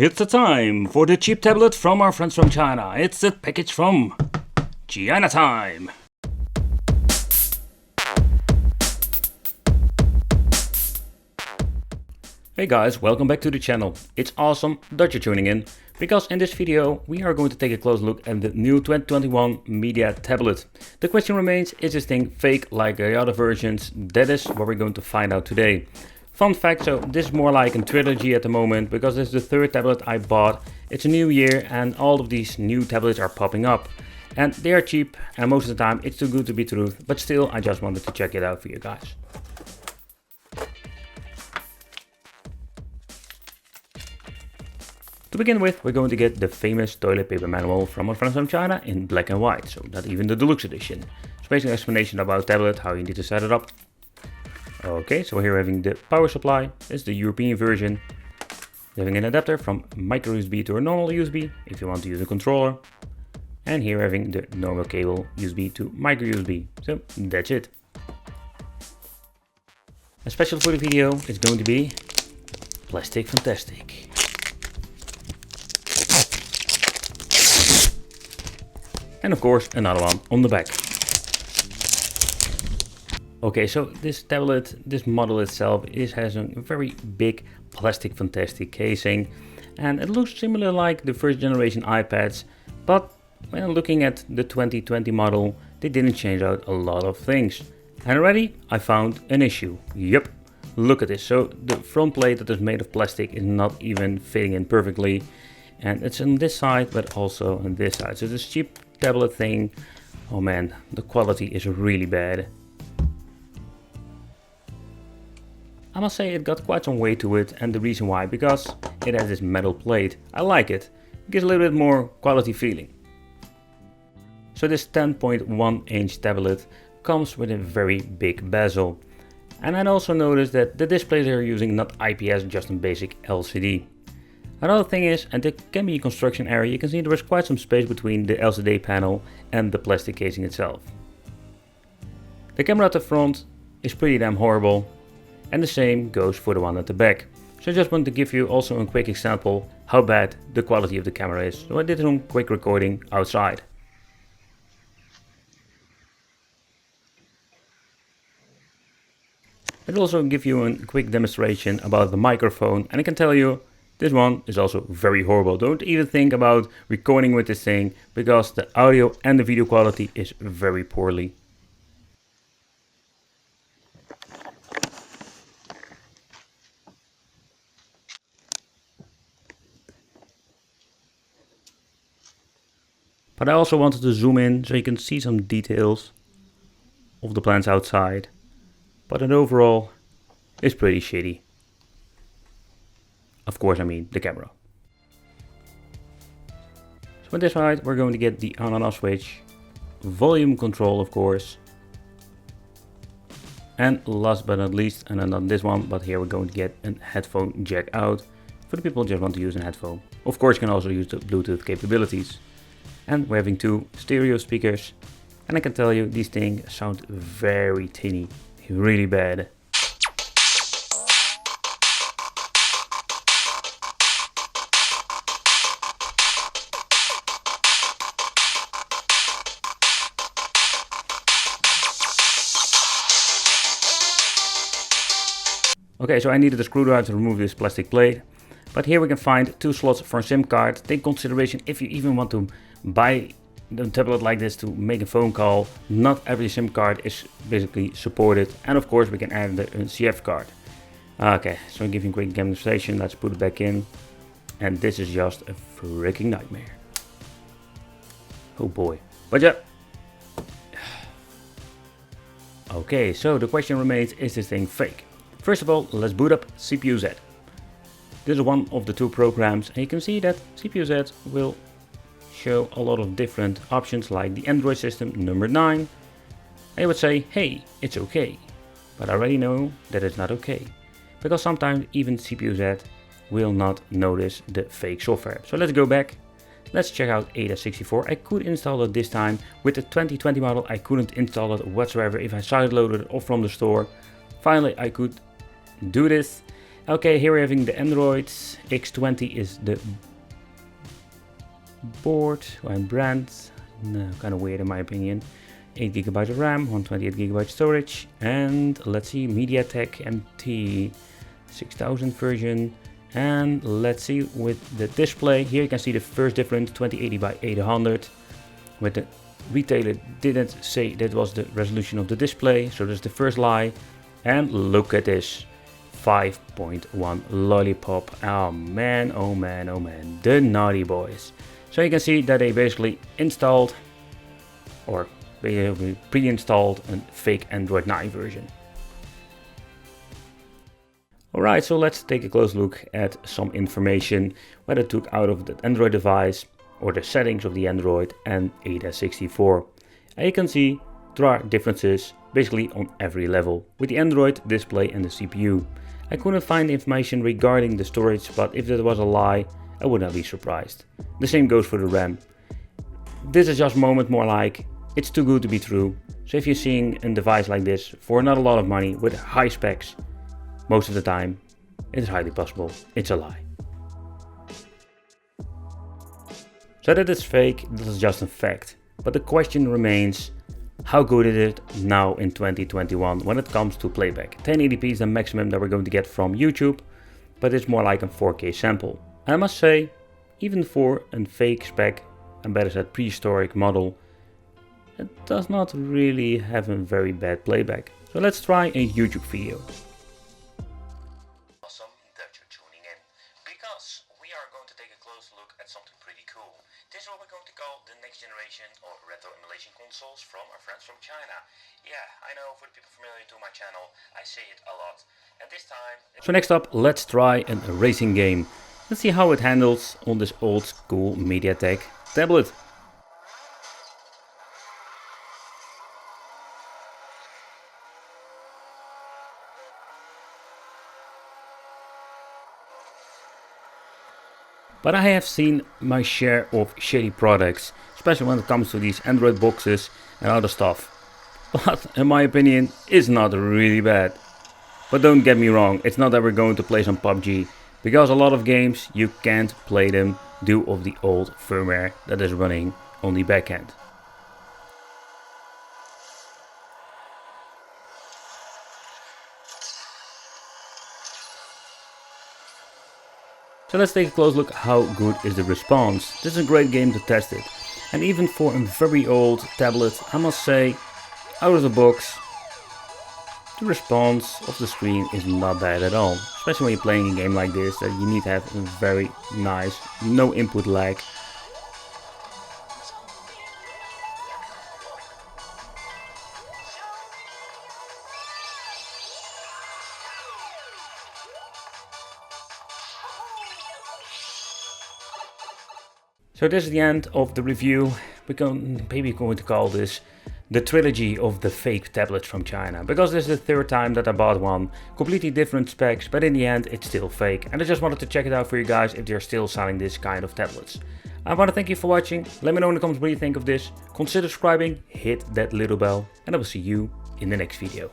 It's the time for the cheap tablet from our friends from China. It's the package from China time. Hey guys, welcome back to the channel. It's awesome that you're tuning in, because in this video we are going to take a close look at the new 2021 Media tablet. The question remains, is this thing fake like the other versions? That is what we're going to find out today. Fun fact, so this is more like a trilogy at the moment, because this is the third tablet I bought. It's a new year and all of these new tablets are popping up. And they are cheap and most of the time it's too good to be true, but still I just wanted to check it out for you guys. To begin with, we're going to get the famous toilet paper manual from our friends from China in black and white, so not even the deluxe edition. It's basically an explanation about the tablet, how you need to set it up. Okay, so here we're having the power supply. It's the European version. We're having an adapter from micro USB to a normal USB if you want to use a controller. And here we're having the normal cable USB to micro USB. So that's it. A special for the video is going to be Plastic Fantastic. And of course another one on the back. Okay, so this tablet, this model itself has a very big Plastic Fantastic casing, and it looks similar like the first generation iPads, but when looking at the 2020 model, they didn't change out a lot of things. And already I found an issue. Yep, look at this. So the front plate that is made of plastic is not even fitting in perfectly, and it's on this side but also on this side. So this cheap tablet thing, oh man, the quality is really bad. I must say it got quite some weight to it, and the reason why, because it has this metal plate. I like it. It gives a little bit more quality feeling. So this 10.1 inch tablet comes with a very big bezel. And I also noticed that the displays are using not IPS, just a basic LCD. Another thing is, and there can be a construction error, you can see there is quite some space between the LCD panel and the plastic casing itself. The camera at the front is pretty damn horrible, and the same goes for the one at the back. So I just want to give you also a quick example how bad the quality of the camera is. So I did some quick recording outside. I'll also give you a quick demonstration about the microphone, and I can tell you this one is also very horrible. Don't even think about recording with this thing, because the audio and the video quality is very poorly. But I also wanted to zoom in so you can see some details of the plants outside. But it overall is pretty shitty. Of course, I mean the camera. So on this side we're going to get the on and off switch, volume control of course, and last but not least, and not this one, but here we're going to get a headphone jack out for the people who just want to use a headphone. Of course you can also use the Bluetooth capabilities. And we're having two stereo speakers, and I can tell you these things sound very tinny, really bad. Okay, so I needed a screwdriver to remove this plastic plate, but here we can find two slots for a SIM card. Take consideration if you even want to buy a tablet like this to make a phone call, not every SIM card is basically supported, and of course we can add a CF card. Okay, so I'll give you a quick demonstration. Let's put it back in, and this is just a freaking nightmare. Oh boy, but yeah. Okay, so the question remains, is this thing fake? First of all, let's boot up CPU-Z. This is one of the two programs, and you can see that CPU-Z will show a lot of different options, like the Android system number 9. I would say, hey, it's okay. But I already know that it's not okay, because sometimes even CPU-Z will not notice the fake software. So let's go back. Let's check out ADA64. I could install it this time. With the 2020 model I couldn't install it whatsoever if I sideloaded it off from the store. Finally I could do this. Okay, here we're having the Android X20 is the board and brand. No, kind of weird in my opinion. 8 GB of RAM, 128 GB storage, and let's see, MediaTek MT 6000 version. And let's see with the display. Here you can see the first difference, 2080 by 800. With the retailer didn't say that was the resolution of the display, so that's the first lie. And look at this. 5.1 lollipop. Oh man, oh man, oh man, the naughty boys. So you can see that they basically installed or basically pre-installed a fake Android 9 version. Alright, so let's take a close look at some information what I took out of the Android device or the settings of the Android and ADAS 64. And you can see there are differences basically on every level with the Android display and the CPU. I couldn't find information regarding the storage, but if that was a lie, I would not be surprised. The same goes for the RAM. This is just a moment more like, it's too good to be true. So if you're seeing a device like this for not a lot of money with high specs, most of the time, it is highly possible it's a lie. So that it's fake, this is just a fact. But the question remains, how good is it now in 2021 when it comes to playback? 1080p is the maximum that we're going to get from YouTube, but it's more like a 4K sample. And I must say, even for a fake spec, and better said prehistoric model, it does not really have a very bad playback. So let's try a YouTube video. Awesome that you're tuning in, because we are going to take a close look at something pretty cool. This is what we're going to call the next generation of retro emulation consoles from our friends from China. Yeah, I know, for the people familiar to my channel, I say it a lot. And this time... So next up, let's try a racing game. Let's see how it handles on this old school MediaTek tablet. But I have seen my share of shitty products, especially when it comes to these Android boxes and other stuff. But in my opinion, it's not really bad. But don't get me wrong, it's not that we're going to play some PUBG, because a lot of games you can't play them due of the old firmware that is running on the backend. So let's take a close look how good is the response. This is a great game to test it. And even for a very old tablet, I must say, out of the box, the response of the screen is not bad at all. Especially when you're playing a game like this, that you need to have a very nice, no input lag. So this is the end of the review. We're maybe going to call this the trilogy of the fake tablets from China, because this is the third time that I bought one. Completely different specs, but in the end it's still fake. And I just wanted to check it out for you guys if they're still selling this kind of tablets. I want to thank you for watching. Let me know in the comments what you think of this. Consider subscribing, hit that little bell, and I will see you in the next video.